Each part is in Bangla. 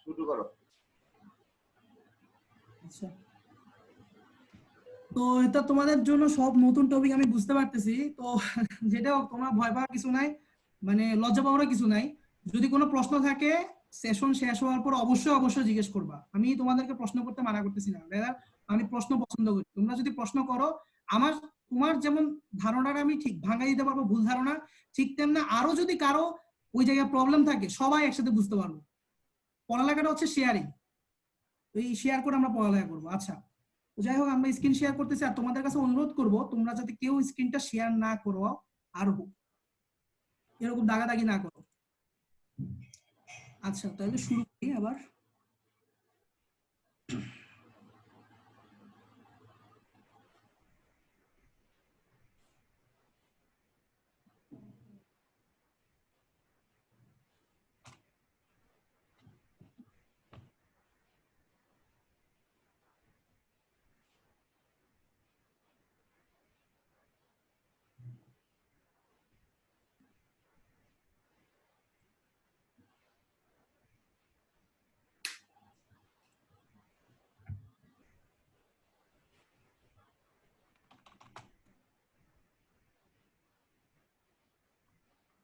শুরু করো। আচ্ছা, তো এটা তোমাদের জন্য সব নতুন টপিক আমি বুঝতে পারতেছি। তো যেটা হোক, তোমরা ভয় পাওয়ার কিছু নাই, মানে লজ্জা পাওয়ার কিছু নাই। যদি কোনো প্রশ্ন থাকে সেশন শেষ হওয়ার পর অবশ্যই অবশ্যই জিজ্ঞেস করবা। আমি তোমাদেরকে প্রশ্ন করতে মানা করতেছি না, আমি প্রশ্ন পছন্দ করি। তোমরা যদি প্রশ্ন করো, আমার তোমার যেমন ধারণাটা আমি ঠিক ভাঙাই দিতে পারবো, ভুল ধারণা, ঠিক তেমনি আরো যদি কারো ওই জায়গায় প্রবলেম থাকে সবাই একসাথে বুঝতে পারবো। পড়ালেখাটা হচ্ছে শেয়ারিং, এই শেয়ার করে আমরা পড়ালেখা করবো। আচ্ছা, তো যাই হোক, আমরা স্ক্রিন শেয়ার করতেছি। আর তোমাদের কাছে অনুরোধ করব, তোমরা যাতে কেউ স্ক্রিনটা শেয়ার না করো আর এরকম দাগাদাগি না করো। আচ্ছা, তাহলে শুরু করি আবার।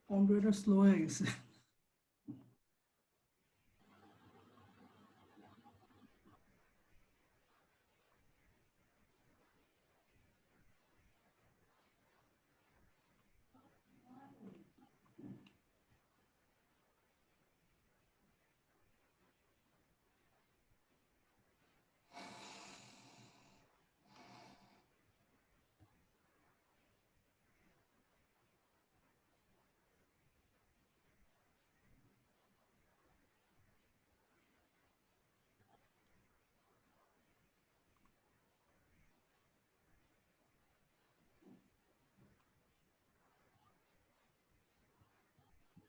কম্পিউটার স্লো হয়ে গেছে।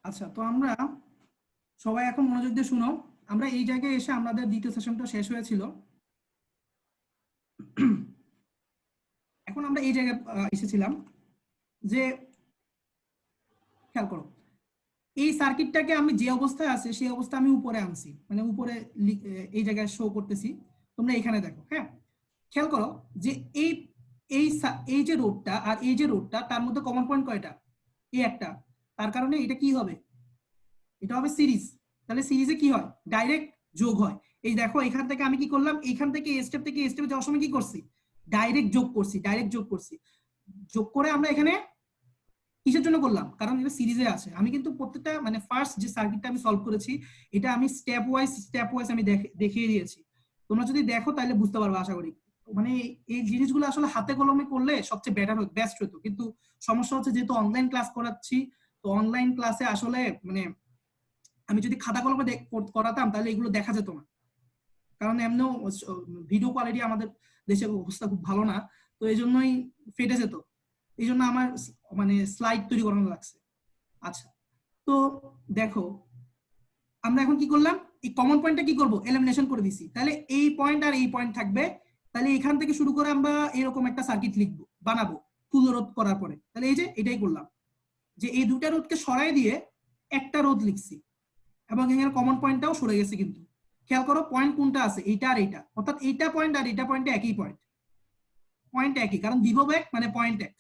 আচ্ছা, তো আমরা সবাই এখন মনোযোগ দিয়ে শুনো। আমরা এই জায়গায় এসে আমাদের দ্বিতীয় সেশনটা শেষ হয়েছিল। এখন আমরা এই জায়গায় এসেছিলাম যে, খেয়াল করো, এই সার্কিটটাকে আমি যে অবস্থায় আছে সেই অবস্থা আমি উপরে আনছি, মানে উপরে এই জায়গায় শো করতেছি। তোমরা এখানে দেখো, হ্যাঁ, খেয়াল করো যে এই এই এই যে রোডটা আর এই যে রোডটা, তার মধ্যে কমন পয়েন্ট কয়টা? এই একটা। তার কারণে এটা কি হবে? এটা হবে সিরিজ। তাহলে সিরিজে কি হয়? ডাইরেক্ট যোগ হয়। এই দেখো, এখান থেকে আমি কি করলাম, এইখান থেকে এই স্টেপ থেকে এই স্টেপে যাওয়ার সময় কি করছি? ডাইরেক্ট যোগ করছি, ডাইরেক্ট যোগ করছি। যোগ করে আমরা এখানে কিসের জন্য করলাম? কারণ এটা সিরিজে আছে। আমি কিন্তু প্রত্যেকটা, মানে ফার্স্ট যে সার্কিটটা আমি সলভ করেছি, এটা আমি স্টেপ ওয়াইজ আমি দেখিয়ে দিয়েছি। তোমরা যদি দেখো তাহলে বুঝতে পারবে আশা করি। মানে এই জিনিসগুলো আসলে হাতে কলমে করলে সবচেয়ে বেটার হতো, বেস্ট হতো। কিন্তু সমস্যা হচ্ছে, যেহেতু অনলাইন ক্লাস করাচ্ছি, তো অনলাইন ক্লাসে আসলে মানে আমি যদি খাতা কলমে করাতাম তাহলে এগুলো দেখা যেত না। কারণ এমনিও ভিডিও কোয়ালিটি আমাদের দেশের অবস্থা খুব ভালো না, তো এই জন্যই ফেটে যেত। এই জন্য আমার মানে স্লাইড তৈরি করানো লাগছে। আচ্ছা, তো দেখো, আমরা এখন কি করলাম? এই কমন পয়েন্টটা কি করব? এলিমিনেশন করে দিছি। তাহলে এই পয়েন্ট আর এই পয়েন্ট থাকবে। তাহলে এখান থেকে শুরু করে আমরা এরকম একটা সার্কিট লিখবো, বানাবো তুল্য রোধ করার পরে। তাহলে এই যে এটাই করলাম, যে এই দুটা রোধকে সরাই দিয়ে একটা রোধ লিখছি, এবং এখানে কমন পয়েন্টটাও সরে গেছে। কিন্তু খেয়াল করো পয়েন্ট কোনটা আছে, এইটা আর এইটা, অর্থাৎ এইটা পয়েন্ট আর এইটা পয়েন্টে একই পয়েন্ট, পয়েন্ট একই, কারণ বিভব এক মানে পয়েন্ট এক।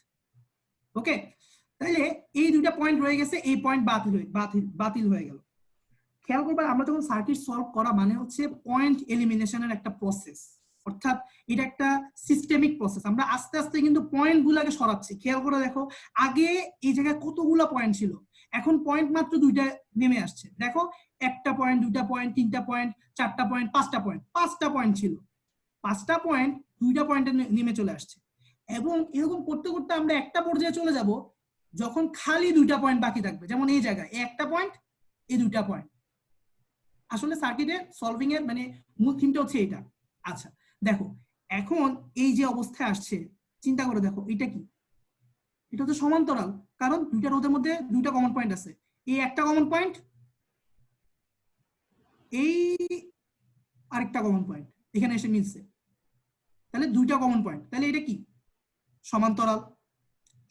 ওকে, তাহলে এই দুইটা পয়েন্ট রয়ে গেছে, এই পয়েন্ট বাতিল হয়ে গেল। খেয়াল করবে, আমরা যখন সার্কিট সলভ করা মানে হচ্ছে পয়েন্ট এলিমিনেশনের একটা প্রসেস, অর্থাৎ এটা একটা সিস্টেমিক প্রসেস। আমরা আস্তে আস্তে কিন্তু পয়েন্ট গুলাকে সরাচ্ছি। খেয়াল করে দেখো, আগে এই জায়গায় কতগুলো পয়েন্ট ছিল, এখন পয়েন্ট মাত্র দুইটা নেমে আসছে। দেখো, একটা পয়েন্ট, দুইটা পয়েন্ট, তিনটা পয়েন্ট, চারটা পয়েন্ট, পাঁচটা পয়েন্ট ছিল, পাঁচটা পয়েন্ট দুইটা পয়েন্টে নেমে চলে আসছে। এবং এরকম করতে করতে আমরা একটা পর্যায়ে চলে যাব যখন খালি দুইটা পয়েন্ট বাকি থাকবে। যেমন এই জায়গায় একটা পয়েন্ট, এই দুইটা পয়েন্ট। আসলে সার্কিটের সলভিং এর মানে মূল থিমটা হচ্ছে এটা। আচ্ছা, দেখো, এখন এই যে অবস্থায় আসছে, চিন্তা করে দেখো, এটা কি? এটা তো সমান্তরাল, কারণ দুইটা রোধের মধ্যে দুইটা কমন পয়েন্ট আছে। এই একটা কমন পয়েন্ট, এই আরেকটা কমন পয়েন্ট এখানে এসে মিলছে, তাহলে দুইটা কমন পয়েন্ট। তাহলে এটা কি? সমান্তরাল।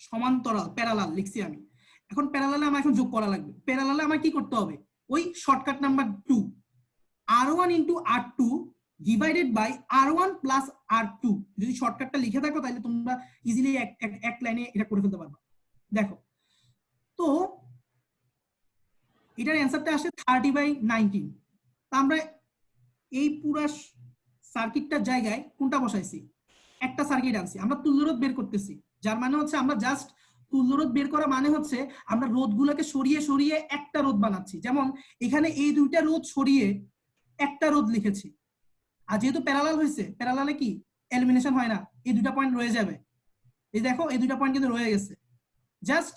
সমান্তরাল, প্যারালাল লিখছি আমি। এখন প্যারালালে আমার এখন যোগ করা লাগবে। প্যারালালে আমার কি করতে হবে? ওই shortcut number 2, R1 into R2 divided by R1 plus R2। যদি শর্টকাটটা লিখে থাকো তাহলে তোমরা ইজিলি এক লাইনে এটা করে ফেলতে পারবা। দেখো তো এটার অ্যান্সারটা আসে 30/19। তা আমরা এই পুরা সার্কিটটার জায়গায় কোনটা বসাইছি? একটা সার্কিট আনছি, আমরা তুল্যরোধ বের করতেছি, যার মানে হচ্ছে আমরা জাস্ট তুল্যরোধ বের করা মানে হচ্ছে আমরা রোধগুলোকে সরিয়ে সরিয়ে একটা রোধ বানাচ্ছি। যেমন এখানে এই দুইটা রোধ সরিয়ে একটা রোধ লিখেছি, আর যেহেতু প্যারালাল হয়েছে, প্যারালালে কি এলিমিনেশন হয় না, এই দুইটা পয়েন্ট রয়ে যাবে। এই দেখো এই দুইটা পয়েন্ট কিন্তু রয়ে গেছে, জাস্ট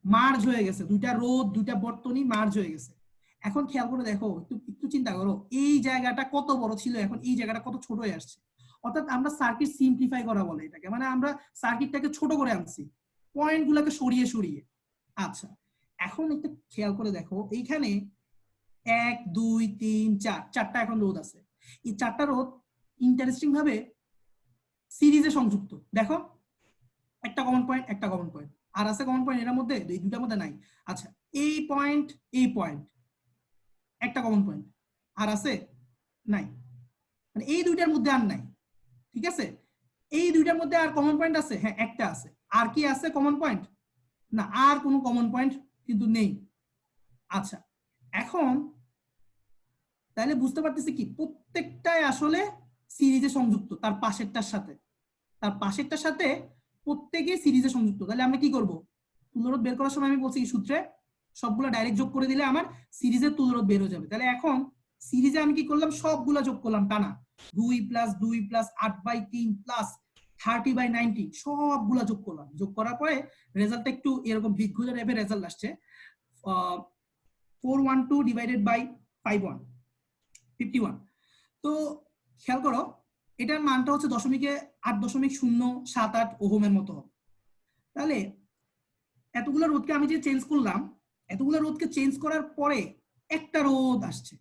মার্জ হয়ে গেছে, দুইটা রোধ দুইটা বর্তনী মার্জ হয়ে গেছে। এখন খেয়াল করে দেখো, একটু একটু চিন্তা করো, এই জায়গাটা কত বড় ছিল, এখন এই জায়গাটা কত ছোট হয়ে আসছে। অর্থাৎ আমরা সার্কিট সিম্পলিফাই করা বলে এটাকে, মানে আমরা সার্কিটটাকে ছোট করে আনছি পয়েন্ট গুলাকে সরিয়ে সরিয়ে। আচ্ছা এখন একটু খেয়াল করে দেখো, এইখানে 1 2 3 4 চারটা এখন রোধ আছে। এই চারটা রোধ ইন্টারেস্টিং ভাবে সিরিজে সংযুক্ত। দেখো একটা কমন পয়েন্ট, একটা কমন পয়েন্ট, আর আছে কমন পয়েন্ট এর মধ্যে, এই দুটার মধ্যে নাই। আচ্ছা এই পয়েন্ট একটা কমন পয়েন্ট, আর আছে নাই, মানে এই দুইটার মধ্যে আর নাই। ঠিক আছে, এই দুইটার মধ্যে আর কমন পয়েন্ট আছে, হ্যাঁ একটা আছে। আর কি আছে কমন পয়েন্ট? না, আর কোনো কমন পয়েন্ট কিন্তু নেই। আচ্ছা এখন তাহলে বুঝতে পারতেছি কি, প্রত্যেকটাই আসলে সিরিজে সংযুক্ত তার পাশেরটার সাথে, তার পাশেরটার সাথে প্রত্যেকে সিরিজে সংযুক্ত। তাহলে আমরা কি করব? তুল্যরোধ বের করার সময় আমি বলছি সূত্রে সবগুলো ডাইরেক্ট যোগ করে দিলে আমার সিরিজের তুল্যরোধ বের হয়ে যাবে। তাহলে এখন সিরিজে আমি কি করলাম, সবগুলা যোগ করলাম টানা, 2 + 2 + 8/3 + 30/90 সবগুলা যোগ করলাম। যোগ করার পরে রেজাল্টটা একটু এরকম বিঘ্ন টাইপের রেজাল্ট আসছে, 412 ডিভাইডেড বাই 51। তো খেয়াল করো এটার মানটা হচ্ছে 8.078 ওহমের মতো হবে। তাহলে এতগুলো রোধকে আমি যে চেঞ্জ করলাম, এতগুলো রোধকে চেঞ্জ করার পরে একটা রোধ আসছে।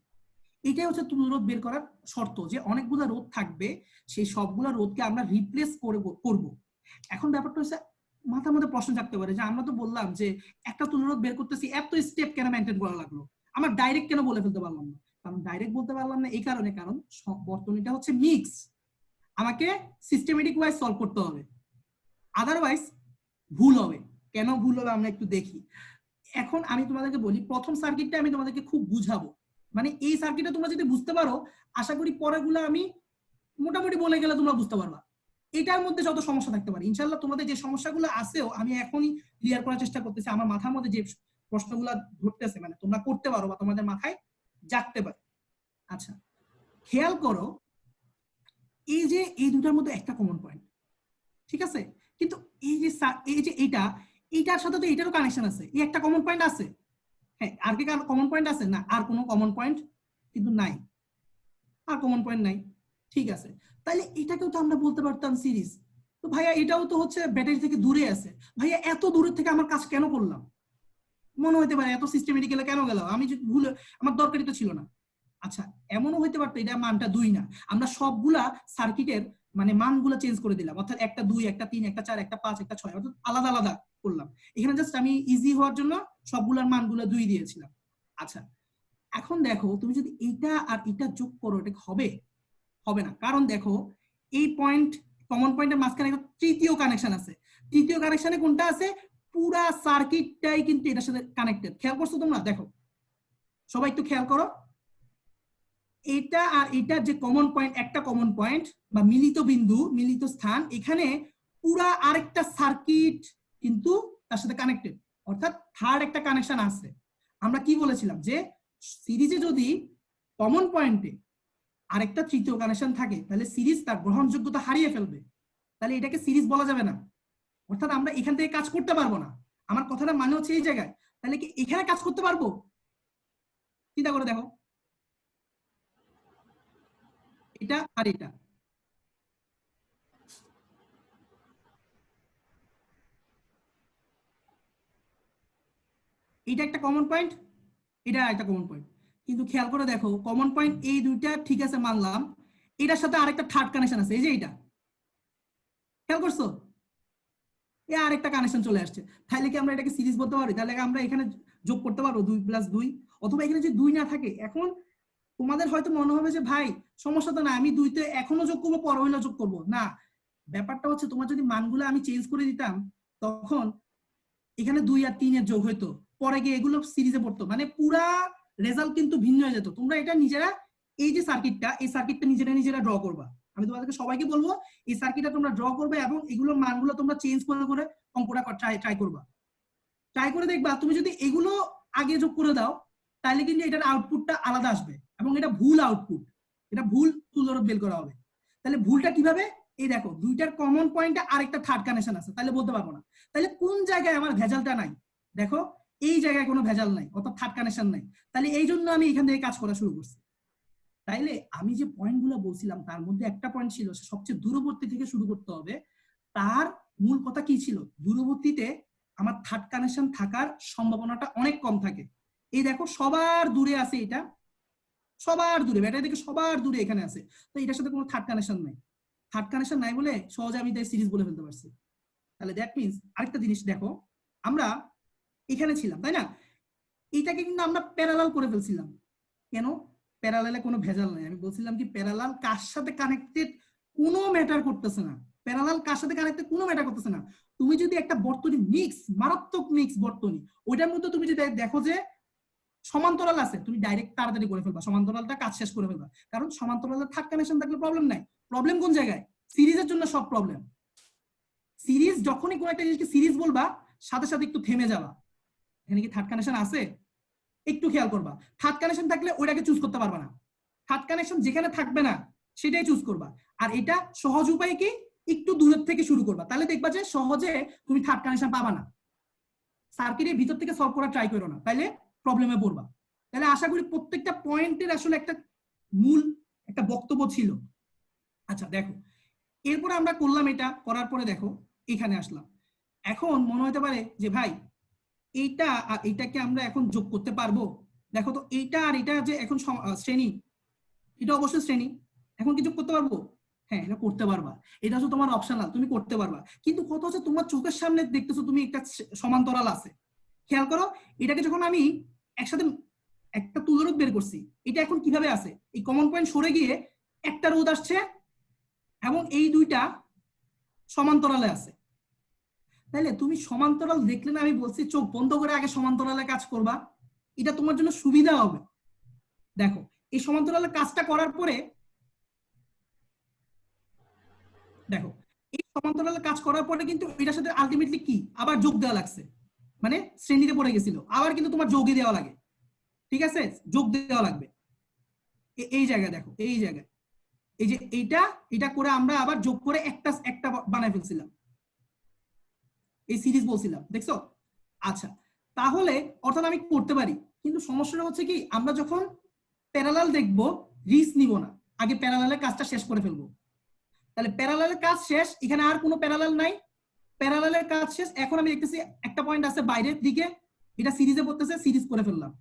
এটাই হচ্ছে তুল্যরোধ বের করার শর্ত, যে অনেকগুলো রোধ থাকবে, সেই সবগুলো রোধকে আমরা রিপ্লেস করব। এখন ব্যাপারটা হচ্ছে মাথার মধ্যে প্রশ্ন থাকতে পারে যে আমরা তো বললাম যে একটা তুল্যরোধ বের করতেছি, এত স্টেপ কেন মেনটেন করা লাগলো, আমার ডাইরেক্ট কেন বলে ফেলতে পারলাম না? কারণ ডাইরেক্ট বলতে পারলাম না এই কারণে, কারণ বর্তনীটা হচ্ছে মিক্স, আমাকে সিস্টেমেটিক ওয়াইজ সলভ করতে হবে, আদারওয়াইজ ভুল হবে। কেন ভুল হবে আমরা একটু দেখি। এখন আমি তোমাদেরকে বলি, প্রথম সার্কিটটা আমি তোমাদেরকে খুব বুঝাবো, মানে এই সার্কিটটা তোমরা যদি বুঝতে পারো, আশা করি পরেরগুলো আমি মোটামুটি বলে গেলে তোমরা বুঝতে পারবা। এটার মধ্যে যত সমস্যা থাকতে পারে, ইনশাল্লাহ তোমাদের যে সমস্যাগুলো আছেও আমি এখনই ক্লিয়ার করার চেষ্টা করতেছি। আমার মাথার মধ্যে যে প্রশ্নগুলো ঘটতেছে, মানে তোমরা করতে পারো বা তোমাদের মাথায় জাগতে পারে। আচ্ছা খেয়াল করো, এই যে এই দুটার মধ্যে একটা কমন পয়েন্ট, ঠিক আছে, কিন্তু এই যে এইটার সাথে তো এটারও কানেকশন আছে, এই একটা কমন পয়েন্ট আছে, হ্যাঁ আর কি কমন পয়েন্ট আছে? না, আর কোনো কমন পয়েন্ট কিন্তু নাই, আর কমন পয়েন্ট নাই। ঠিক আছে, তাহলে এটাকেও তো আমরা বলতে পারতাম সিরিজ। তো ভাইয়া এটাও তো হচ্ছে ব্যাটারি থেকে দূরে আছে, ভাইয়া এত দূরের থেকে আমার কাজ কেন করলাম? মনে হইতে পারে এত সিস্টেমেটিক্যালি কেন গেল, আমি যদি ভুল, আমার দরকারই তো ছিল না। আচ্ছা এমনও হইতে পারতো এটা মানটা 2 না, আমরা সবগুলা সার্কিটের মানে মানগুলো চেঞ্জ করে দিলাম, অর্থাৎ একটা 2 একটা 3 একটা 4 একটা 5 একটা 6, অর্থাৎ আলাদা আলাদা করলাম। এখানে জাস্ট আমি ইজি হওয়ার জন্য সবগুলার মানগুলো 2 দিয়েছিলাম। আচ্ছা এখন দেখো, তুমি যদি এইটা আর এটা যোগ করো, এটা হবে? হবে না, কারণ দেখো এই পয়েন্ট কমন পয়েন্টের মাঝখানে একটা তৃতীয় কানেকশন আছে। তৃতীয় কানেকশনে কোনটা আছে? পুরা সার্কিটটাই কিন্তু এটার সাথে কানেক্টেড। খেয়াল করছো তোমরা? দেখো সবাই একটু খেয়াল করো, এটা আর এটার যে কমন পয়েন্ট, একটা কমন পয়েন্ট বা মিলিত বিন্দু, মিলিত স্থান, এখানে পুরা আরেকটা সার্কিট কিন্তু তার সাথে কানেক্টেড, অর্থাৎ থার্ড একটা কানেকশন আছে। আমরা কি বলেছিলাম যে সিরিজে যদি কমন পয়েন্টে আরেকটা তৃতীয় কানেকশন থাকে, তাহলে সিরিজ তার গ্রহণযোগ্যতা হারিয়ে ফেলবে, তাহলে এটাকে সিরিজ বলা যাবে না, অর্থাৎ আমরা এখান থেকে কাজ করতে পারবো না। আমার কথাটা মানে হচ্ছে এই জায়গায়, তাহলে কি এখানে কাজ করতে পারবো? চিন্তা করে দেখো, এটা আর এটা, এটা একটা কমন পয়েন্ট, এটা একটা কমন পয়েন্ট, কিন্তু খেয়াল করে দেখো কমন পয়েন্ট এই দুইটা ঠিক আছে মানলাম, এটার সাথে আরেকটা থার্ড কানেকশন আছে, এই যে এটা, খেয়াল করছো? এ আরেকটা কানেকশন চলে আসছে। তাহলে কি আমরা এটাকে সিরিজ বলতে পারি? তাহলে আমরা এখানে যোগ করতে পারবো 2 + 2, অথবা এখানে যদি 2 না থাকে, এখন তোমাদের হয়তো মনে হবে যে ভাই সমস্যা তো না, আমি 2 তে এখনো যোগ করবো, পরে হইলে যোগ করবো না। ব্যাপারটা হচ্ছে তোমার যদি মানগুলো আমি চেঞ্জ করে দিতাম, তখন এখানে 2 আর 3 এর যোগ হইতো, পরে গিয়ে এগুলো সিরিজে পড়তো, মানে পুরা রেজাল্ট কিন্তু ভিন্ন হয়ে যেত। তোমরা এটা নিজেরা এই যে সার্কিটটা, এই সার্কিটটা নিজেরা ড্র করবা। আমি তোমাদেরকে সবাইকে বলবো এই সার্কিটটা তোমরা ড্র করবে এবং এগুলোর মানগুলো তোমরা চেঞ্জ করে করে অঙ্কটা ট্রাই করবা। ট্রাই করে দেখবা তুমি যদি এগুলো আগে যোগ করে দাও, তাহলে কিন্তু এটার আউটপুটটা আলাদা আসবে এবং এটা ভুল আউটপুট, এটা ভুল তুলনা বের করা হবে। তাহলে ভুলটা কিভাবে? এই দেখো 2টার কমন পয়েন্টে আরেকটা থার্ড কানেকশন আছে, তাহলে বলতে পারবো না। তাহলে কোন জায়গায় আমার ভেজালটা নাই? দেখো এই জায়গায় কোনো ভেজাল নাই, অর্থাৎ থার্ড কানেকশন নাই। তাহলে এই জন্য আমি এখান থেকে কাজ করা শুরু করছি। তাইলে আমি যে পয়েন্টগুলো বলছিলাম তার মধ্যে একটা পয়েন্ট ছিল সবচেয়ে দূরবর্তী থেকে শুরু করতে হবে। তার মূল কথা কি ছিল? দূরবর্তীতে আমার থার্ড কানেকশন থাকার সম্ভাবনাটা অনেক কম থাকে। এই দেখো সবার দূরে আছে, এটা সবার দূরে, ব্যাটারি থেকে সবার দূরে এখানে আছে, তো এটার সাথে কোনো থার্ড কানেকশন নাই। থার্ড কানেকশন নাই বলে সহজে আমি তাই সিরিজ বলে ফেলতে পারছি। তাহলে দ্যাট মিনস আরেকটা জিনিস দেখো, আমরা এখানে ছিলাম তাই না, এইটাকে কিন্তু আমরা প্যারালাল করে ফেলছিলাম। কেন? প্যারালালে কোনো ভেজাল নাই। আমি বলছিলাম কি প্যারালাল কার সাথে কানেক্টেড কোনো ম্যাটার করতেছে না, প্যারালাল কার সাথে কানেক্টেড কোনো ম্যাটার করতেছে না। তুমি যদি একটা বর্তনী মিক্স, মারাত্মক মিক্স বর্তনী, ওইটার মধ্যে তুমি যদি দেখো যে সমান্তরাল আছে, তুমি ডাইরেক্ট তাড়াতাড়ি করে ফেলবা, সমান্তরালটা কাজ শেষ করে ফেলবা। কারণ সমান্তরালের থার্ড কানেকশন থাকলে প্রবলেম নাই। প্রবলেম কোন জায়গায়? সিরিজের জন্য সব প্রবলেম। সিরিজ যখনই কোনো একটা জিনিসকে সিরিজ বলবা, সাথে সাথে একটু থেমে যাবা, এখানে কি থার্ড কানেকশন আছে একটু খেয়াল করবা। থার্ড কানেকশন থাকলে ওইটাকে চুজ করতে পারবা না, থার্ড কানেকশন যেখানে থাকবে না সেটাই চুজ করবা। আর এটা সহজ উপায় কি, একটু দূরের থেকে শুরু করবা, তাহলে দেখবা যে সহজে তুমি থার্ড কানেকশন পাবা না। সার্কিটের ভিতর থেকে সলভ করা ট্রাই করো না, তাইলে প্রবলেমে পড়বা। তাহলে আশা করি প্রত্যেকটা পয়েন্টের আসলে একটা মূল একটা বক্তব্য ছিল। আচ্ছা দেখো, এরপরে আমরা করলাম, এটা করার পরে দেখো এখানে আসলাম। এখন মনে হতে পারে যে ভাই এইটা আর এইটাকে আমরা এখন যোগ করতে পারবো। দেখো তো এইটা আর এটা যে এখন শ্রেণী, এটা অবশ্যই শ্রেণী, এখন কি যোগ করতে পারবো? হ্যাঁ, এটা করতে পারবা, এটা হচ্ছে তোমার অপশনাল, তুমি করতে পারবা। কিন্তু কত হচ্ছে তোমার চোখের সামনে দেখতেছো তুমি একটা সমান্তরাল আছে, খেয়াল করো এটাকে যখন আমি একসাথে একটা তুলরোধ বের করছি, এটা এখন কিভাবে আছে? এই কমন পয়েন্ট সরে গিয়ে একটা রোধ আসছে এবং এই দুইটা সমান্তরালে আছে। তাইলে তুমি সমান্তরাল দেখলে না, আমি বলছি চোখ বন্ধ করে আগে সমান্তরালে কাজ করবা, এটা তোমার জন্য সুবিধা হবে। দেখো এই সমান্তরালের কাজটা করার পরে, দেখো এই সমান্তরালের কাজ করার পরে কিন্তু এটার সাথে আলটিমেটলি কি আবার যোগ দেওয়া লাগছে, মানে শ্রেণীতে পড়ে গেছিল, আবার কিন্তু তোমার যোগই দেওয়া লাগে, ঠিক আছে, যোগ দেওয়া লাগবে। এই জায়গায় দেখো, এই জায়গায় এই যে এটা করে আমরা আবার যোগ করে একটা একটা বানাই ফেলছিলাম, এই সিরিজ বলছিলাম, দেখছো? আচ্ছা, তাহলে অর্থাৎ আমি করতে পারি, কিন্তু সমস্যাটা হচ্ছে কি আমরা যখন প্যারালাল দেখবো রিস্ক নিব না, আগে প্যারালালের কাজটা শেষ করে ফেলবো। তাহলে প্যারালালের কাজ শেষ, এখানে আর কোনো প্যারালাল নাই, প্যারালালের কাজ শেষ। এখন আমি দেখতেছি একটা পয়েন্ট আছে বাইরের দিকে, এটা সিরিজে পড়তেছে, সিরিজ করে ফেললাম,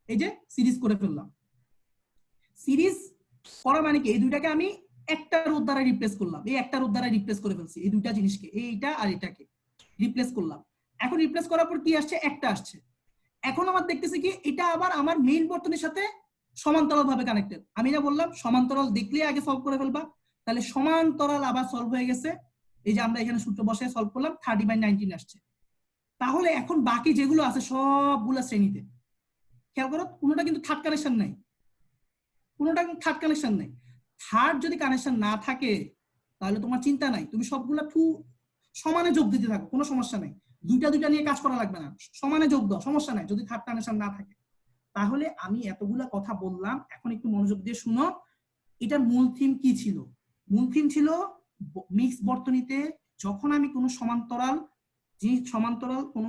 এই যে সিরিজ করে ফেললাম। সিরিজ করা মানে কি, এই দুইটাকে আমি একটা রোধ দ্বারা রিপ্লেস করলাম, এই একটা রোধ দ্বারা রিপ্লেস করে ফেলছি, এই দুইটা জিনিসকে, এইটা আর এটাকে রিপ্লেস করলাম। এখন রিপ্লেস করার পর কি আসছে? একটা আসছে। এখন আমার দেখতেছি কি এটা আবার আমার মেইন বর্তনীর সাথে সমান্তরাল ভাবে কানেক্টেড। আমি যা বললাম সমান্তরাল দেখলে আগে সলভ করে ফেলবা, তাহলে সমান্তরাল আবার সলভ হয়ে গেছে। এই যে আমরা এখানে সূত্র বসে সলভ করলাম, 30/19 আসছে। তাহলে এখন বাকি যেগুলো আছে সবগুলো শ্রেণীতে, খেয়াল করো কোনোটা কিন্তু থার্ড কানেকশন নাই, কোনোটা থার্ড কানেকশন নাই। থার্ড যদি কানেকশন না থাকে তাহলে তোমার চিন্তা নাই, তুমি সবগুলা সমানে যোগ দিতে থাকো, কোনো সমস্যা নাই, দুইটা দুইটা নিয়ে কাজ করা লাগবে না, সমানে যোগ দাও, সমস্যা নাই যদি থার্ড কানেকশন না থাকে। তাহলে আমি এতগুলা কথা বললাম, এখন একটু মনোযোগ দিয়ে শুনো এটার মূল থিম কি ছিল। মূল থিম ছিল মিক্স বর্তনীতে যখন আমি কোনো সমান্তরাল কোনো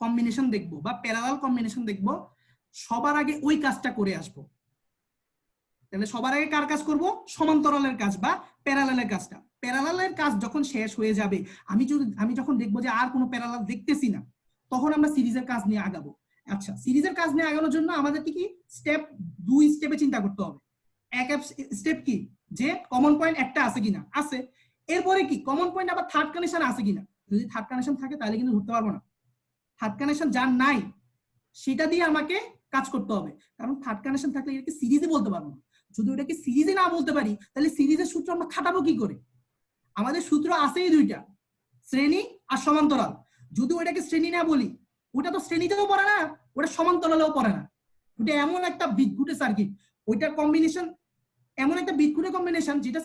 কম্বিনেশন দেখবো বা প্যারালাল কম্বিনেশন দেখবো, সবার আগে ওই কাজটা করে আসবো। তাহলে সবার আগে কার কাজ করব? সমান্তরালের কাজ বা প্যারালালের কাজটা। প্যারালালের কাজ যখন শেষ হয়ে যাবে, আমি যখন দেখবো যে আর কোনো প্যারালাল দেখতেছি না, তখন আমরা সিরিজের কাজ নিয়ে আগাবো। আচ্ছা, সিরিজের কাজ নিয়ে আগানোর জন্য আমাদের কি স্টেপ, 2 স্টেপে চিন্তা করতে হবে। এক স্টেপ কি, যে কমন পয়েন্ট একটা আছে কিনা, আছে। এরপরে কি কমন পয়েন্ট আবার থার্ড কানেকশন আছে কিনা, যদি থার্ড কানেকশন থাকে তাহলে কিন্তু ধরতে পারবো না। থার্ড কানেকশন যার নাই সেটা দিয়ে আমাকে কাজ করতে হবে, কারণ থার্ড কানেকশন থাকলে এটাকে সিরিজে বলতে পারবো না। যদি ওটাকে সিরিজে না বলতে পারি তাহলে সিরিজের সূত্র আমরা খাটাবো কি করে? আমাদের সূত্র আছেই দুইটা, শ্রেণী আর সমান্তরাল। যদি ওটাকে শ্রেণী না বলি, ওটা তো শ্রেণীতেও পড়ে না, ওটা সমান্তরালেও পড়ে না। ওটা এমন একটা বিদঘুটে সার্কিট, ওইটার কম্বিনেশন এমন একটা বিদঘুটে কম্বিনেশন যেটা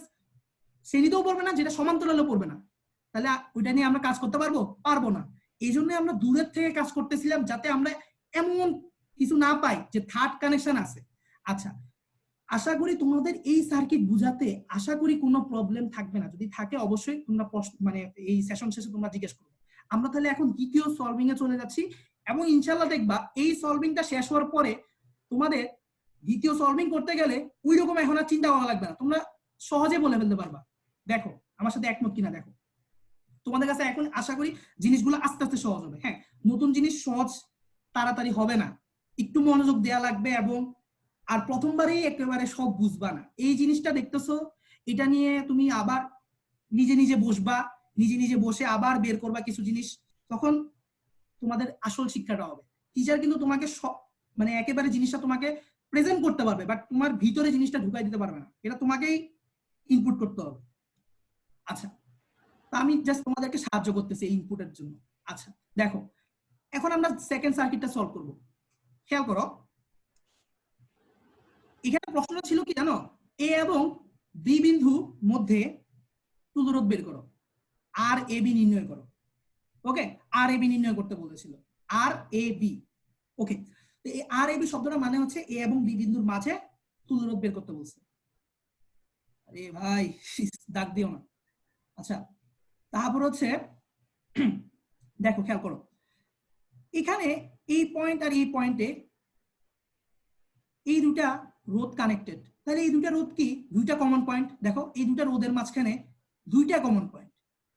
শ্রেণীতেও পড়বে না, যেটা সমান্তরালেও পড়বে না। তাহলে ওইটা নিয়ে আমরা কাজ করতে পারবো না। এই জন্য আমরা দূরের থেকে কাজ করতেছিলাম, যাতে আমরা এমন কিছু না পাই যে থার্ড কানেকশন আছে। আচ্ছা, আশা করি তোমাদের এই সার্কিট বুঝাতে আশা করি কোনো প্রবলেম থাকবে না। যদি থাকে অবশ্যই তোমরা মানে এই সেশন শেষে তোমরা জিজ্ঞেস করবে। আমরা তাহলে এখন দ্বিতীয় সলভিং এ চলে যাচ্ছি, এবং ইনশাআল্লাহ দেখবা এই সলভিংটা শেষ হওয়ার পরে তোমাদের দ্বিতীয় সলভিং করতে গেলে ওই রকম এখন আর চিন্তা করা লাগবে না, তোমরা সহজে বলে ফেলতে পারবা। দেখো আমার সাথে একমত কিনা দেখো। তোমাদের কাছে এখন আশা করি জিনিসগুলো আস্তে আস্তে সহজ হবে। হ্যাঁ, নতুন জিনিস সহজ তাড়াতাড়ি হবে না, একটু মনোযোগ দেওয়া লাগবে, এবং আর প্রথমবারেই একেবারে সব বুঝবা না। এই জিনিসটা দেখতেছো, এটা নিয়ে তুমি আবার নিজে নিজে বসবা, নিজে নিজে বসে আবার বের করবা কিছু জিনিস, তখন তোমাদের আসল শিক্ষাটা হবে। টিচার কিন্তু তোমাকে মানে একেবারে জিনিসটা তোমাকে প্রেজেন্ট করতে পারবে, বাট তোমার ভিতরে জিনিসটা ঢুকাই দিতে পারবে না, এটা তোমাকেই ইনপুট করতে হবে। আচ্ছা, তো আমি জাস্ট তোমাদেরকে সাহায্য করতেছি এই ইনপুটের জন্য। আচ্ছা দেখো, এখন আমরা সেকেন্ড সার্কিটটা সলভ করব। খেয়াল করো, এখানে প্রশ্নটা ছিল কি জানো, এ এবং বি বিন্দু মধ্যে তুল্যরোধ বের করো, আর এ বি নির্ণয় করো। ওকে, আর এ বি নির্ণয় করতে বলেছিল, আর এ বি। ওকে, তো এই আর এ বি শব্দটা মানে হচ্ছে এ এবং বি বিন্দুর মাঝে তুল্যরোধ বের করতে বলছে। আরে ভাই দাগ দিও না। আচ্ছা, তারপর হচ্ছে দেখো খেয়াল করো, এখানে এই পয়েন্ট আর এই পয়েন্টে এই দুটা রোধ কানেক্টেড, তাহলে এই দুটা রোধ কি? দুইটা কমন পয়েন্ট। দেখো এই দুটা রোধের মাঝখানে দুইটা কমন পয়েন্ট,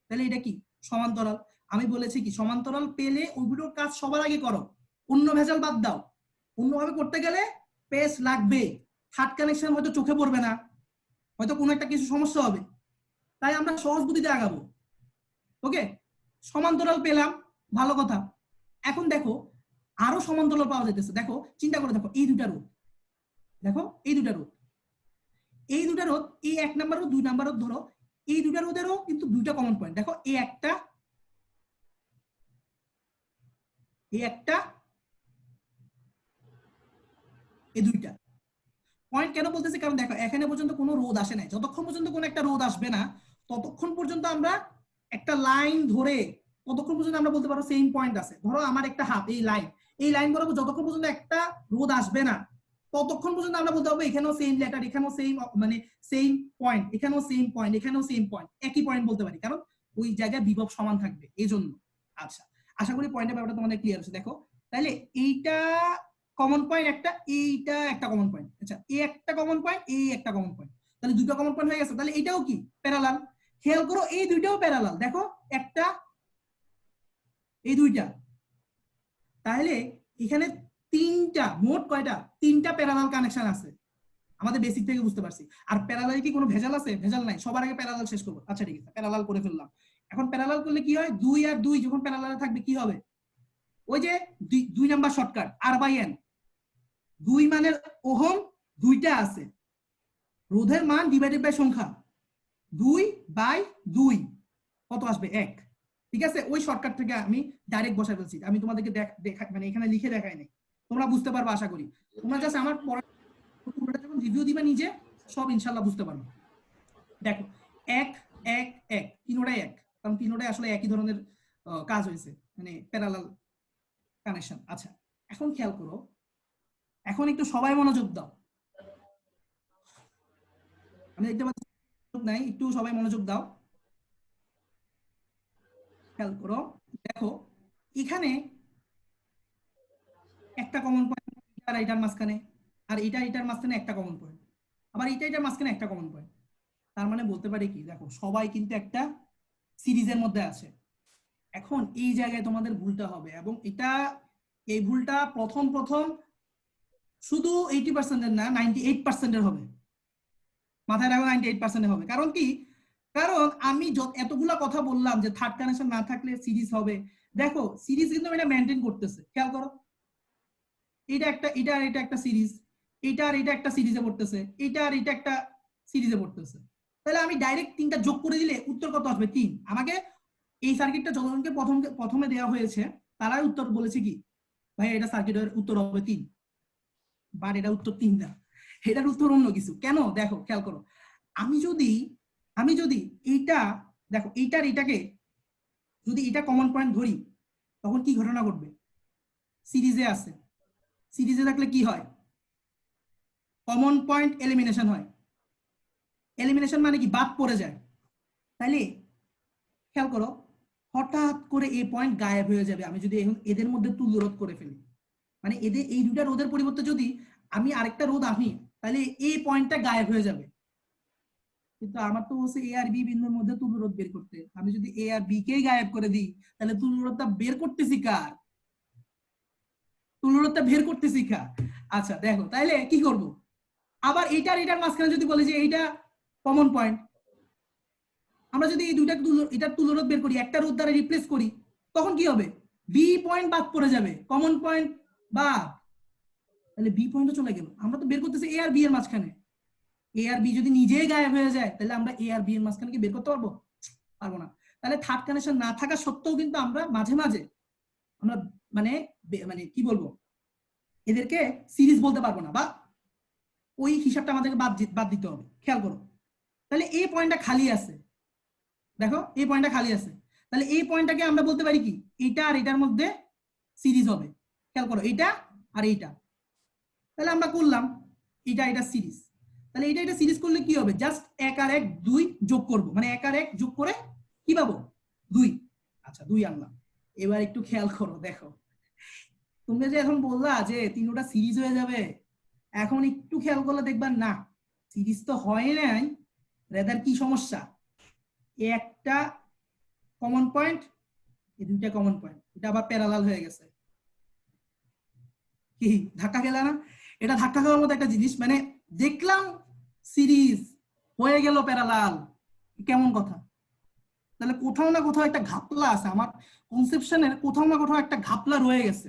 তাহলে এটা কি? সমান্তরাল। আমি বলেছি কি, সমান্তরাল পেলে ওইগুলোর কাজ সবার আগে করো, অন্য ভেজাল বাদ দাও। অন্যভাবে করতে গেলে পেস লাগবে, থার্ড কানেকশন হয়তো চোখে পড়বে না, হয়তো কোনো একটা কিছু সমস্যা হবে, তাই আমরা সহজ বুদ্ধিতে আগাবো। ওকে, সমান্তরাল পেলাম, ভালো কথা। এখন দেখো আরো সমান্তরাল পাওয়া যাইতেছে। দেখো চিন্তা করে দেখো, এই দুটা রোধ, দেখো এই দুটা রোধ, এই দুটা রোধ, এই এক নাম্বার রোধ, দুই নাম্বার রোধ, ধরো এই দুটা রোধেরও কিন্তু দুইটা কমন পয়েন্ট। দেখো এই একটা, এই একটা, এই দুইটা পয়েন্ট কেন বলতেছি, কারণ দেখো এখানে পর্যন্ত কোনো রোধ আসে নাই। যতক্ষণ পর্যন্ত কোনো একটা রোধ আসবে না ততক্ষণ পর্যন্ত আমরা একটা লাইন ধরে, ততক্ষণ পর্যন্ত আমরা বলতে পারবো সেম পয়েন্ট আছে। ধরো আমার একটা হাত, এই লাইন, এই লাইন বরাবর যতক্ষণ পর্যন্ত একটা রোধ আসবে না ততক্ষণ পর্যন্ত আমরা বলতে পারবো এখানেও সেম লেটার, এখানেও সেম, মানে সেম পয়েন্ট, এখানেও সেম পয়েন্ট, এখানেও সেম পয়েন্ট, একই পয়েন্ট বলতে পারি, কারণ ওই জায়গায় বিভব সমান থাকবে এই জন্য। আচ্ছা, আশা করি পয়েন্টের ব্যাপারটা তোমাদের ক্লিয়ার হচ্ছে। দেখো তাহলে এইটা কমন পয়েন্ট একটা, এইটা একটা কমন পয়েন্ট। আচ্ছা, এই একটা কমন পয়েন্ট, এই একটা কমন পয়েন্ট, তাহলে দুটো কমন পয়েন্ট হয়ে গেছে। তাহলে এটাও কি? প্যারালাল। খেয়াল করো এই দুইটাও প্যারালাল, দেখো একটা, এই দুইটা, তাহলে এখানে তিনটা, মোট কয়টা? তিনটা প্যারালাল কানেকশন আছে, আমাদের বেসিক থেকে বুঝতে পারছি। আর প্যারালাল কি কোনো ভেজাল আছে? ভেজাল নাই। সবার আগে প্যারালাল শেষ করবো। আচ্ছা ঠিক আছে, প্যারালাল করে ফেললাম। এখন প্যারালাল করলে কি হয়? 2 আর 2 যখন প্যারালালে থাকবে কি হবে? ওই যে 2 নাম্বার শর্টকাট, R/N। 2 মানের ওহম দুইটা আছে, রোধের মান ডিভাইডেড বাই সংখ্যা, 2/2 কত আসবে? 1। ঠিক আছে, ওই শর্টকাট থেকে আমি ডাইরেক্ট বসাই ফেলছি, আমি তোমাদেরকে মানে এখানে লিখে দেখাই নাই, তোমরা বুঝতে পারবে আশা করি। তোমরা জাস্ট আমার তোমরা যখন রিভিউ দিবা নিজে সব ইনশাআল্লাহ বুঝতে পারবে। দেখো 1 1 1, তিনোটাই 1, কারণ তিনোটাই আসলে একই ধরনের কাজ হয়েছে, মানে প্যারালাল কানেকশন। আচ্ছা, এখন খেয়াল করো, এখন একটু সবাই মনোযোগ দাও। আমি দেখতে পাচ্ছি নাই, একটু সবাই মনোযোগ দাও। খেয়াল করো, দেখো এখানে একটা কমন পয়েন্ট আর এটার মাঝখানে, আর এটার মাঝখানে একটা কমন পয়েন্ট, আবার এটার মাঝখানে একটা কমন পয়েন্ট। তার মানে বলতে পারি কি, দেখো সবাই কিন্তু একটা সিরিজের মধ্যে আছে। এখন এই জায়গায় তোমাদের ভুলটা হবে, এবং এটা, এই ভুলটা প্রথম শুধু 80%-এর না, 98%-এর হবে। মাথায় রাখো, 98%-এর হবে। কারণ কি? কারণ আমি এতগুলা কথা বললাম যে থার্ড কানেকশন না থাকলে সিরিজ হবে। দেখো সিরিজ কিন্তু এটা মেনটেন করতেছে, খেয়াল করো। এটা একটা সিরিজ, এটা আর এটা একটা সিরিজে পড়তেছে, এটা আর এটা একটা সিরিজে পড়তেছে। তাহলে আমি ডাইরেক্ট তিনটা যোগ করে দিলে উত্তর কত আসবে? 3। আমাকে এই সার্কিটটা যতজনকে প্রথমে দেওয়া হয়েছে তারাই উত্তর বলেছে কি, ভাই এটা সার্কিটের উত্তর হবে 3, বাট এটা উত্তর 3 না, এটার উত্তর অন্য কিছু। কেন? দেখো, খেয়াল করো, আমি যদি এইটা, দেখো এইটার এটাকে যদি এটা কমন পয়েন্ট ধরি, তখন কি ঘটনা ঘটবে? সিরিজে আছে, সিরিজে থাকলে কি হয়? কমন পয়েন্ট এলিমিনেশন হয়। এলিমিনেশন মানে কি? বাদ পড়ে যায়। তাইলে খেয়াল করো, হঠাৎ করে এই পয়েন্ট গায়েব হয়ে যাবে আমি যদি এদের মধ্যে তুল্যরোধ করে ফেলি। মানে এদের এই দুটা রোধের পরিবর্তে যদি আমি আরেকটা রোধ আনি, তাহলে এই পয়েন্টটা গায়েব হয়ে যাবে। কিন্তু আমার তো বলছে এ আর বি বিন্দুর মধ্যে তুল্যরোধ বের করতে। আমি যদি এ আর বি কেই গায়েব করে দিই, তাহলে তুল্যরোধটা বের করতেছি কার? তুল্যরোধটা বের করতেছি কার? আচ্ছা দেখো, তাইলে কি করব? আবার এইটার এটার মাঝখানে যদি বলি যে এইটা কমন পয়েন্ট, আমরা যদি এই দুইটা এটার তুল্যরোধ বের করি, একটা রোধ দ্বারা রিপ্লেস করি, তখন কি হবে? বি পয়েন্ট বাদ পড়ে যাবে, কমন পয়েন্ট বাদ, তাহলে বি পয়েন্টও চলে গেল। আমরা তো বের করতেছি এ আর বি এর মাঝখানে। এ আর বি যদি নিজেই গায়েব হয়ে যায়, তাহলে আমরা এ আর বি এর মাঝখানে কি বের করতে পারবো? পারবো না। তাহলে থার্ড কানেকশন না থাকা সত্ত্বেও কিন্তু আমরা মাঝে মাঝে আমরা মানে মানে কি বলবো, এদেরকে সিরিজ বলতে পারবো না, বা ওই হিসাবটা আমাদেরকে বাদ দিতে হবে। খেয়াল করো, তাহলে এই পয়েন্টটা খালি আছে, দেখো এই পয়েন্টটা খালি আছে, তাহলে এই পয়েন্টটাকে আমরা বলতে পারি কি, এটা আর এটার মধ্যে সিরিজ হবে। খেয়াল করো, এটা আর এইটা, তাহলে আমরা করলাম এটা এটা সিরিজ। তাহলে এটা এটা সিরিজ করলে কি হবে? জাস্ট 1 আর 1 2 যোগ করব, মানে 1 আর 1 যোগ করে কি পাবো? 2। আচ্ছা 2 আনলাম। এবার একটু খেয়াল করো, দেখো তুমি যে এখন বললা যে তিনটা সিরিজ হয়ে যাবে, এখন একটু খেয়াল করলে দেখবা না, সিরিজ তো হয় নাই, রেদার কি সমস্যা? একটা কমন পয়েন্ট, এই দুইটা কমন পয়েন্ট, এটা আবার প্যারালাল হয়ে গেছে। কি ধাক্কা খেলা না? এটা ধাক্কা খাওয়ার মতো একটা জিনিস। মানে দেখলাম সিরিজ হয়ে গেল প্যারালাল, কেমন কথা? তাহলে কোথাও না কোথাও একটা ঘাপলা আছে, আমার কনসেপশনের কোথাও না কোথাও একটা ঘাপলা রয়ে গেছে।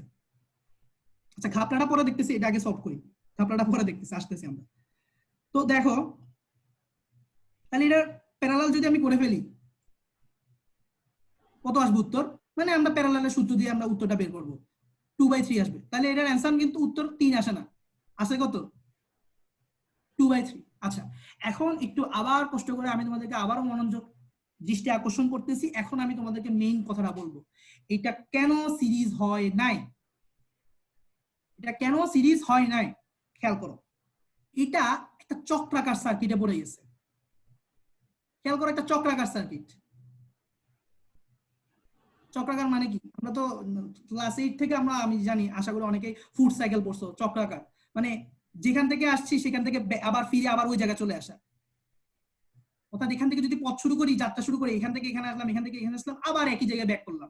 আচ্ছা ঘাপলাটা পরে দেখতেছি, এটা আগে সলভ করি, ঘাপলাটা পরে দেখতেছি, আসতেছি আমরা। তো দেখো, তাহলে এটা প্যারালাল যদি আমি করে ফেলি, কত আসবে উত্তর? মানে আমরা প্যারালালের সূত্র দিয়ে আমরা উত্তরটা বের করব, 2/3 আসবে। তাহলে এটার অ্যান্সার কিন্তু উত্তর 3 আসে না, আসে কত? 2/3। আচ্ছা এখন একটু আবার কষ্ট করে আমি তোমাদেরকে আবারও মনোযোগ দৃষ্টি আকর্ষণ করতেছি। এখন আমি তোমাদেরকে মেইন কথাটা বলবো, এটা কেন সিরিজ হয় নাই, এটা কেন সিরিজ হয় নাই। খেয়াল করো, এটা একটা চক্রাকার সার্কিটে পড়ে গেছে। খেয়াল করো, একটা চক্রাকার সার্কিট। চক্রাকার মানে কি? আমরা তো ক্লাস 8 থেকে আমি জানি, আশা করি অনেকেই ফুড সাইকেল পড়ছো। চক্রাকার মানে যেখান থেকে আসছি সেখান থেকে আবার ফিরে আবার ওই জায়গায় চলে আসা। অর্থাৎ এখান থেকে যদি পথ শুরু করি, যাত্রা শুরু করি, এখান থেকে এখানে আসলাম, এখান থেকে এখানে আসলাম, আবার একই জায়গায় ব্যাক করলাম।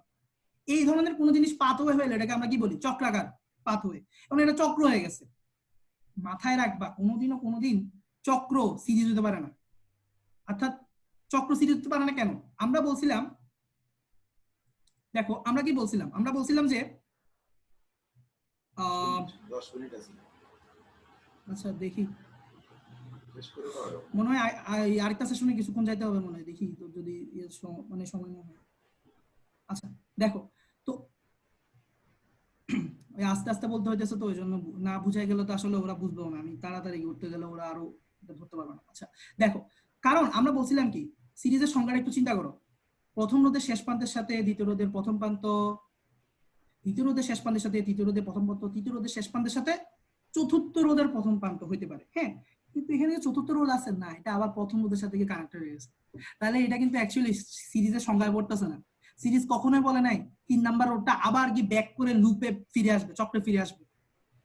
এই ধরনের কোন জিনিস পাথওয়ে হলে এটাকে আমরা কি বলি? চক্রাকার পাথওয়ে। এবং এটা চক্র হয়ে গেছে। মাথায় রাখবা, কোনোদিন চক্র সিরিজ হতে পারে না। অর্থাৎ চক্র সিরিজ হতে পারে না কেন? আমরা বলছিলাম, দেখো আমরা কি বলছিলাম, আমরা বলছিলাম যে 10 মিনিট আছে। আচ্ছা দেখি, মনে হয় আরেকটা সেশনে কিছুক্ষণ যাইতে হবে মনে হয়, দেখি তো যদি মানে সময় না হয়। আচ্ছা দেখো, তো আস্তে আস্তে বলতে হইতেছে, তো ওই জন্য না বুঝাই গেলে তো আসলে ওরা বুঝবেও না, আমি তাড়াতাড়ি উঠতে গেলে ওরা আরো ধরতে পারবে না। আচ্ছা দেখো, কারণ আমরা বলছিলাম কি, সিরিজের সংজ্ঞাটা একটু চিন্তা করো, প্রথম রোধের শেষ প্রান্তের সাথে দ্বিতীয় রোধের প্রথম প্রান্ত, দ্বিতীয় রোধের শেষ প্রান্তের সাথে তৃতীয় রোধের প্রথম প্রান্ত, তৃতীয় রোধের শেষ প্রান্তের সাথে চতুর্থ রোধের প্রথম প্রান্ত হইতে পারে। হ্যাঁ, কিন্তু এখানে চতুর্থ রোধ আছে না, এটা আবার প্রথম রোধের সাথে কানেক্টেড হয়ে গেছে। তাহলে এটা কিন্তু অ্যাকচুয়ালি সিরিজের সংজ্ঞায় পড়তেছে না। সিরিজ কখনোই বলে নাই 3 নাম্বার রোধটা আবার কি ব্যাক করে লুপে ফিরে আসবে, চক্রে ফিরে আসবে।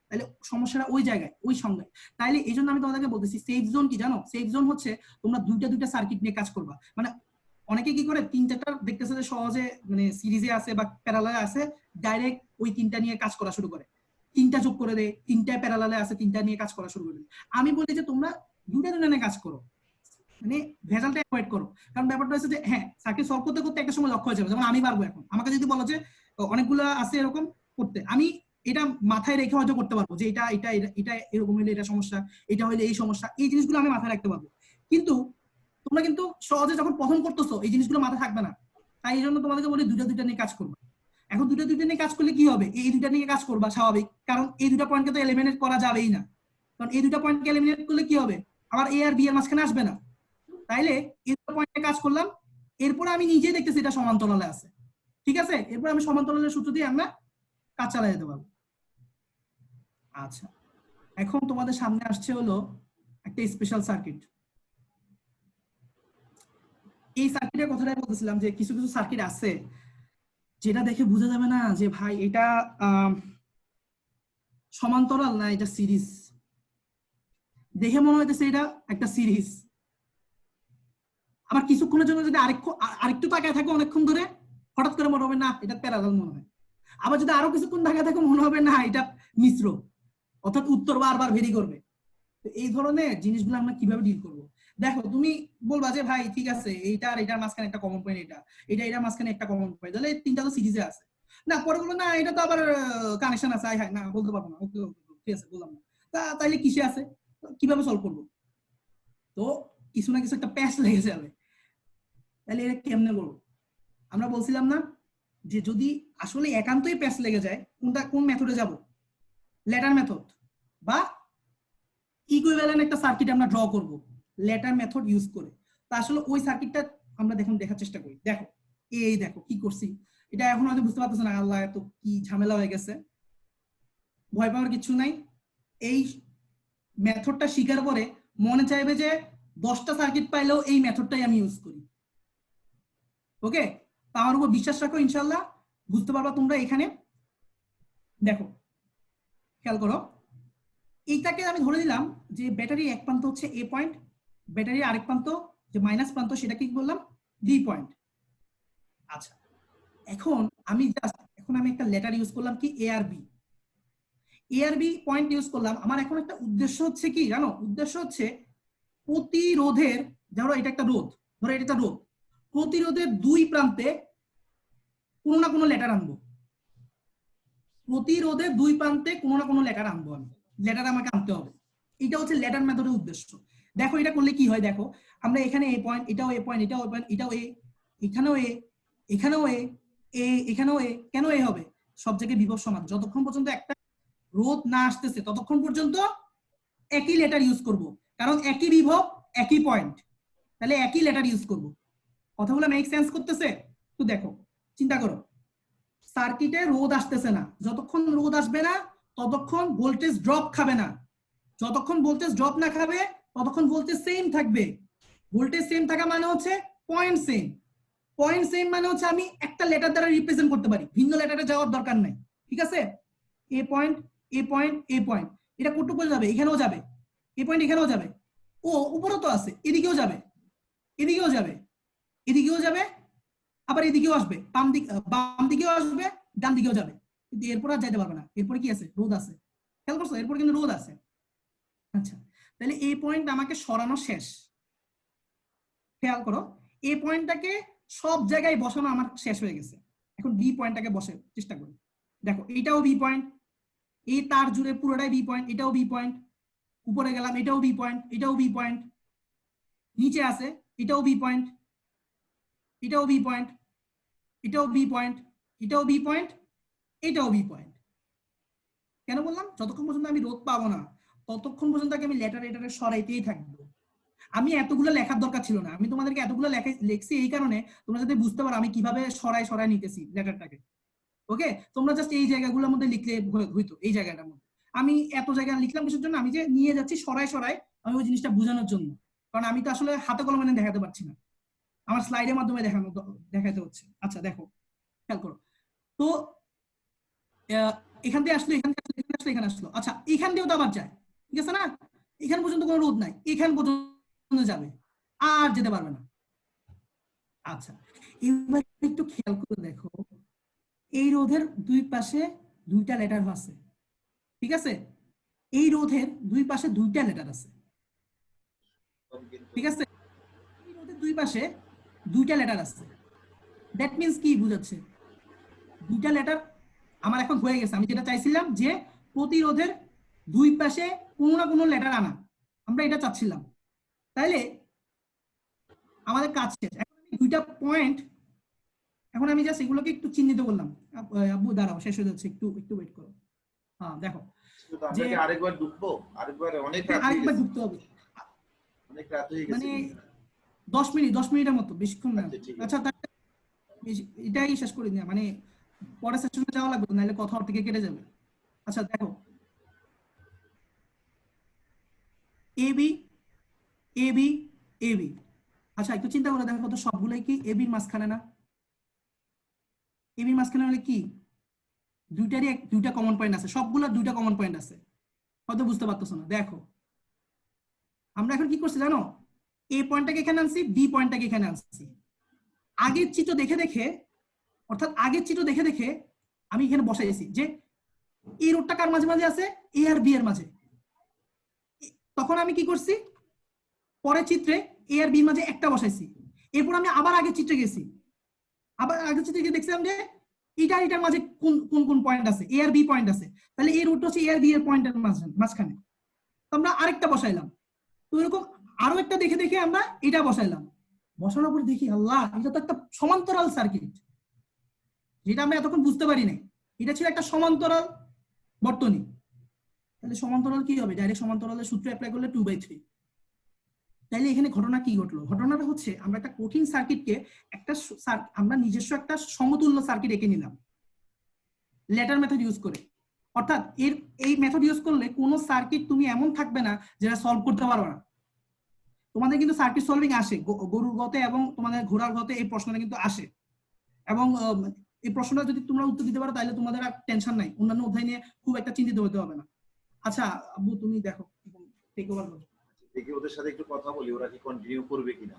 তাহলে সমস্যাটা ওই জায়গায়, ওই সংজ্ঞায়। তাইলে এই জন্য আমি তোমাদেরকে বলতেছি, সেফ জোন কি জানো? সেফ জোন হচ্ছে তোমরা দুইটা সার্কিট নিয়ে কাজ করবা। মানে অনেকে কি করে, 3-4টা দেখতেছে যে সহজে মানে সিরিজে আছে বা প্যারালালে আছে, ডাইরেক্ট ওই 3টা নিয়ে কাজ করা শুরু করে, 3টা যোগ করে দেয়, 3টা প্যারালালে আছে, 3টা নিয়ে কাজ করা শুরু করে দেয়। আমি বলি যে তোমরা দুইটা নিয়ে কাজ করো, মানে ভেজালটা অ্যাভয়েড করো। কারণ ব্যাপারটা হচ্ছে যে হ্যাঁ, সার্কিট সলভ করতে করতে একটা সময় লক্ষ্য হয়ে যাবে। যেমন আমি পারবো এখন, আমাকে যদি বলো যে অনেকগুলো আছে এরকম করতে, আমি এটা মাথায় রেখে হয়তো করতে পারবো যে এটা এটা এটা এটা এরকম হলে এটা সমস্যা, এটা হলে এই সমস্যা, এই জিনিসগুলো আমি মাথায় রাখতে পারবো। কিন্তু তোমরা কিন্তু সহজে যখন প্রথম করতেছো এই জিনিসগুলো মাথায় থাকবে না। তাই এই জন্য তোমাদেরকে বলি দুইটা দুইটা নিয়ে কাজ করবে। এখন দুইটা দুইটা নিয়ে কাজ করলে কি হবে, এই দুইটা নিয়ে কাজ করবা স্বাভাবিক, কারণ এই দুইটা পয়েন্টকে তো এলিমিনেট করা যাবেই না। কারণ এই দুইটা পয়েন্টকে এলিমিনেট করলে কি হবে, আবার এ আর বি এর মাঝখানে আসবে না। তাইলে এই দুটো পয়েন্টে কাজ করলাম, এরপরে আমি নিজে দেখতেছি এটা সমান্তরালে আছে, ঠিক আছে, এরপর আমি সমান্তরালের সূত্র দিয়ে আমরা কাজ চালিয়ে যেতে পারবো। আচ্ছা, এখন তোমাদের সামনে আসছে হলো একটা স্পেশাল সার্কিট। এই সার্কিটের কথাটাই বলতেছিলাম যে কিছু কিছু সার্কিট আছে যেটা দেখে বোঝা যাবে না যে ভাই এটা সমান্তরাল না এটা সিরিজ। দেখে মনে হইতেছে এটা একটা সিরিজ, আবার কিছুক্ষণের জন্য যদি আরেকটু তাকায় থাকে অনেকক্ষণ ধরে, হঠাৎ করে মনে হবে না এটা প্যারালাল মনে হয়। আবার যদি আরো কিছুক্ষণ তাকায় থাকে মনে হবে না এটা মিশ্র, অর্থাৎ উত্তর বারবার ভেরি করবে। তো এই ধরনের জিনিসগুলো আমরা কিভাবে ডিল করব? দেখো তুমি বলবা যে ভাই ঠিক আছে এইটা আর এটার মাঝখানে একটা কমন পয়েন্ট, এটা এটা এটার মাঝখানে একটা কমন পয়েন্ট, তাহলে তিনটা তো সিরিজে আছে না, পরে বলো না এটা তো আবার কানেকশন আছে, আই না বলতে পারবো না, ওকে ঠিক আছে বললাম না, তাইলে কিসে আছে, কিভাবে সলভ করবো? তো কিছু না কিছু একটা প্যাচ লেগে যাবে। তাহলে এটা কেমনে করবো? আমরা বলছিলাম না যে যদি আসলে একান্তই প্যাচ লেগে যায় কোন মেথডে যাব, ল্যাডার মেথড বা ইকুইভ্যালেন্ট একটা সার্কিট আমরা ড্র করব ল্যাডার মেথড ইউজ করে। তা আসলে ওই সার্কিটটা আমরা দেখুন দেখার চেষ্টা করি। দেখো এই দেখো কি করছি, এটা এখন হয়তো বুঝতে পারতেছ না, আল্লাহ এত কি ঝামেলা হয়ে গেছে, ভয় পাওয়ার কিছু নাই। এই মেথডটা শিকার করে মনে চাইবে যে 10টা সার্কিট পাইলেও এই মেথডটাই আমি ইউজ করি। ওকে, আমার উপর বিশ্বাস রাখো, ইনশাল্লাহ বুঝতে পারবা তোমরা। এখানে দেখো খেয়াল করো, এইটাকে আমি ধরে দিলাম যে ব্যাটারি এক প্রান্ত হচ্ছে এ পয়েন্ট, ব্যাটারির আরেক প্রান্ত যে মাইনাস প্রান্ত সেটা কি বললাম বি পয়েন্ট। আচ্ছা, এখন আমি একটা লেটার ইউজ করলাম কি এ আর বি, এ আর বি পয়েন্ট ইউজ করলাম। আমার এখন একটা উদ্দেশ্য হচ্ছে কি জানো, উদ্দেশ্য হচ্ছে প্রতিরোধের, ধরো এটা একটা রোধ, ধরো এটা একটা রোধ, প্রতিরোধের দুই প্রান্তে কোনো না কোনো লেটার আনবো, প্রতিরোধের দুই প্রান্তে কোনো না কোনো লেটার আনবো, আমি লেটার আমাকে আনতে হবে। এটা হচ্ছে লেটার মেথডের উদ্দেশ্য। দেখো এটা করলে কি হয়, দেখো আমরা এখানে এ পয়েন্ট, এটাও এ পয়েন্ট, এটাও এ পয়েন্ট, এটাও এ, এখানেও এ, এখানেও এ, এখানেও এ, কেন এ হবে, সব জায়গায় বিভব সমান। যতক্ষণ পর্যন্ত একটা রোধ না আসতেছে ততক্ষণ পর্যন্ত একই লেটার ইউজ করব, কারণ একই বিভব একই পয়েন্ট, তাহলে একই লেটার ইউজ করব। কথাগুলো মেক সেন্স করতেছে? তো দেখো চিন্তা করো, সার্কিটে রোধ আসতেছে না, যতক্ষণ রোধ আসবে না ততক্ষণ ভোল্টেজ ড্রপ খাবে না, যতক্ষণ ভোল্টেজ ড্রপ না খাবে ততক্ষণ ভোল্টেজ সেম থাকবে। ভোল্টেজ সেম থাকা মানে হচ্ছে পয়েন্ট সেম, পয়েন্ট সেম মানে হচ্ছে আমি একটা লেটার দ্বারা রিপ্রেজেন্ট করতে পারি, ভিন্ন লেটারে যাওয়ার দরকার নাই। ঠিক আছে, এ পয়েন্ট এ পয়েন্ট এ পয়েন্ট, এটা কতটুকু যাবে, এখানেও যাবে, এ পয়েন্ট এখানেও যাবে, ও উপরেও তো আছে, এদিকেও যাবে, এদিকেও যাবে, এদিকেও যাবে, আবার এদিকেও আসবে, বাম দিকেও আসবে, ডান দিকেও যাবে, কিন্তু এরপর আর যাইতে পারবে না। এরপরে কি আছে, রোধ আছে, খেয়াল করছো, এরপর কিন্তু রোধ আছে। আচ্ছা, তাহলে এই পয়েন্ট আমাকে সরানো শেষ। খেয়াল করো, এই পয়েন্টটাকে সব জায়গায় বসানো আমার শেষ হয়ে গেছে। এখন বি পয়েন্টটাকে বসে চেষ্টা করি। দেখো এইটাও বি পয়েন্ট, এই তার জুড়ে পুরোটাই বি পয়েন্ট, এটাও বি পয়েন্ট, উপরে গেলাম এটাও বি পয়েন্ট, এটাও বি পয়েন্ট, নিচে আছে এটাও বি পয়েন্ট, এটাও বি পয়েন্ট, এটাও বি পয়েন্ট, এটাও বি পয়েন্ট, এটাও বি পয়েন্ট। কেন বললাম, যতক্ষণ পর্যন্ত আমি রোধ পাবো না ততক্ষণ পর্যন্ত আমি লেটার এটারে সরাইতেই থাকবো। আমি এতগুলো লেখার দরকার ছিল না, আমি তোমাদেরকে এতগুলো লিখছি এই কারণে তোমরা যাতে বুঝতে পারো আমি কিভাবে সরাই সরাই নিতেছি লেটারটাকে। ওকে, তোমরা জাস্ট এই জায়গাগুলোর মধ্যে লিখলে হইতো, এই জায়গাটার মধ্যে আমি এত জায়গা লিখলাম কিছুর জন্য, আমি যে নিয়ে যাচ্ছি সরাই সরাই আমি ওই জিনিসটা বোঝানোর জন্য, কারণ আমি তো আসলে হাতে কলমে দেখাতে পারছি না, আমার স্লাইডের মাধ্যমে দেখাতে হচ্ছে। আচ্ছা দেখো খেয়াল করো, তো এখান থেকে আসলো, এখান থেকে আসলো, এখানে আসলো, এখানে আসলো, আচ্ছা এখান দিয়েও তো আবার যায়, ঠিক আছে না, এখান পর্যন্ত কোনো রোধ নাই, এখান পর্যন্ত যাবে, আর যেতে পারবে না। আচ্ছা, এবার একটু খেয়াল করে দেখো, এই রোধের দুই পাশে দুইটা লেটার আছে, ঠিক আছে, এই রোধের দুই পাশে দুইটা লেটার আছে, ঠিক আছে, এই রোধের দুই পাশে দুইটা লেটার আছে, দ্যাট মিন্স কি বুঝাচ্ছে, দুইটা লেটার আমার এখন হয়ে গেছে। আমি যেটা চাইছিলাম যে প্রতিরোধের দুই পাশে কোনো না কোনো লেটার আনা, আমরা এটা চাচ্ছিলাম। তাইলে আমাদের কাজ শেষ। এখন আমি দুইটা পয়েন্ট, এখন আমি জাস্ট এগুলোকে একটু চিহ্নিত করলাম। আব্বু দাঁড়াও, শেষ হয়ে যাচ্ছে, একটু একটু ওয়েট করো। হ্যাঁ দেখো যে আরেকবার ঢুকবো, আরেকবার অনেক রাত হয়ে আরেকবার গেছে, ঢুকতে হবে, অনেক রাত হয়ে গেছে মানে 10 মিনিটের মতো, বেশিক্ষণ না। আচ্ছা ঠিক আছে। আচ্ছা তাহলে এটাই শেষ করে দিই, মানে পরের সেশনে যাওয়া লাগবে, নাহলে কথা থেকে কেটে যাবে। আচ্ছা দেখো, এবি এবি এবি, আচ্ছা একটু চিন্তা করে দেখো তো, সবগুলোই কি এবির মাঝখানে না? এবির মাঝখানে হলে কি দুইটারই দুইটা কমন পয়েন্ট আছে, সবগুলোর দুইটা কমন পয়েন্ট আছে। হয়তো বুঝতে পারতেছো না। দেখো আমরা এখন কি করছি জানো, এ পয়েন্টটাকে এখানে আনছি, বি পয়েন্টটাকে এখানে আনছি। আগের চিত্র দেখে দেখে, অর্থাৎ আগের চিত্র দেখে দেখে আমি এখানে বসাইছি যে এই রোডটা কার মাঝে মাঝে আছে, এ আর বি এর মাঝে। তখন আমি কি করছি, পরের চিত্রে এ আর বি এর মাঝে একটা বসাইছি। এরপর আমি আবার আগের চিত্রে গেছি, আবার আগের চিত্রে গিয়ে দেখছিলাম যে এটার মাঝে কোন কোন কোন পয়েন্ট আছে, এ আর বি পয়েন্ট আছে। তাহলে এই রুটটা হচ্ছে এ আর বি এর পয়েন্টের মাঝখানে। তো আমরা আরেকটা বসাইলাম। তো এরকম আরো একটা দেখে দেখে আমরা এটা বসাইলাম। বসানোর পর দেখি আল্লাহ, এটা তো একটা সমান্তরাল সার্কিট, যেটা আমরা এতক্ষণ বুঝতে পারি নাই। এটা ছিল একটা সমান্তরাল বর্তনী। তাহলে সমান্তরাল কি হবে, ডাইরেক্ট সমান্তরালের সূত্র অ্যাপ্লাই করলে 2/3। তাইলে এখানে ঘটনা কি ঘটলো, ঘটনাটা হচ্ছে আমরা একটা কঠিন সার্কিটকে একটা আমরা নিজস্ব একটা সমতুল্য সার্কিট এঁকে নিলাম লেটার মেথড ইউজ করে। অর্থাৎ এই মেথড ইউজ করলে কোনো সার্কিট তুমি এমন থাকবে না যেটা সলভ করতে পারবে না। তোমাদের কিন্তু সার্কিট সলভিং আসে গরুর গতে এবং তোমাদের ঘোড়ার গতে, এই প্রশ্নটা কিন্তু আসে। এবং এই প্রশ্নটা যদি তোমরা উত্তর দিতে পারো তাহলে তোমাদের আর টেনশন নাই, অন্যান্য অধ্যায় নিয়ে খুব একটা চিন্তিত হতে হবে না। আচ্ছা আব্বু তুমি দেখো, টেক ওভার করো। দেখি ওদের সাথে একটু কথা বলি, ওরা কি কন্টিনিউ করবে কিনা।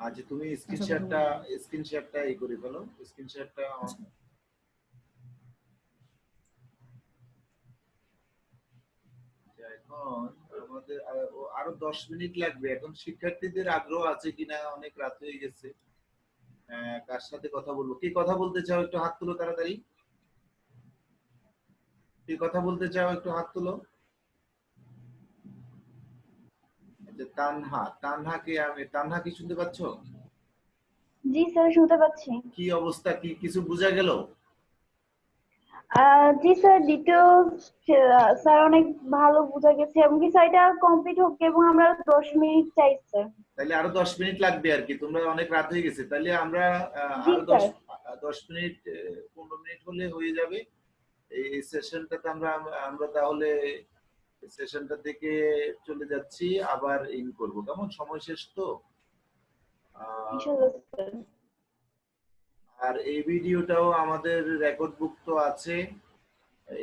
আজ তুমি স্ক্রিন আচ্ছা শেয়ারটা এই করে ফেলো, স্ক্রিন শেয়ারটা। এখন আমাদের আরো 10 মিনিট লাগবে। এখন শিক্ষার্থীদের আগ্রহ আছে কিনা, অনেক রাত হয়ে গেছে। কার সাথে কথা বলবো, কি কথা বলতে চাও একটু হাত তুলো তাড়াতাড়ি। কি কথা বলতে চাও একটু হাত তুলো। তানহা কি শুনতে পাচ্ছ? জি স্যার, শুনতে পাচ্ছি। কি অবস্থা, কি কিছু বোঝা গেল? জি স্যার, ডিটেলস স্যার অনেক ভালো বোঝা গেছে, এবং কি স্যার এটা কমপ্লিট হোক, এবং আমরা 10 মিনিট চাই স্যার। তাহলে আরো 10 মিনিট লাগবে আর কি, তোমরা অনেক রাত হয়ে গেছে। তাহলে আমরা জি আরো স্যার। 10 মিনিট 15 মিনিট হলে হয়ে যাবে এই সেশনটাতে। আমরা তাহলে সেশনটা থেকে চলে যাচ্ছি, আবার ইন করব, কেমন? সময় শেষ তো। ইনশাআল্লাহ স্যার। আর এই ভিডিওটাও আমাদের রেকর্ডভুক্ত আছে,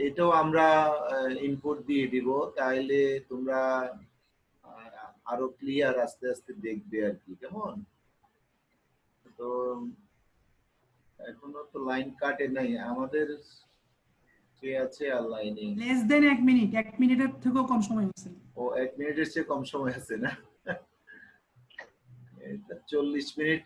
এটাও আমরা ইনপুট দিয়ে দিব, তাইলে তোমরা আরো ক্লিয়ার আস্তে আস্তে দেখবে আর কি, কেমন? তো এখনো তো লাইন কাটে নাই আমাদের, কে আছে আর লাইনে? লেস দেন 1 মিনিট, 1 মিনিটের থেকেও কম সময় আছে। ও 1 মিনিটের চেয়ে কম সময় আছে না? 40 মিনিট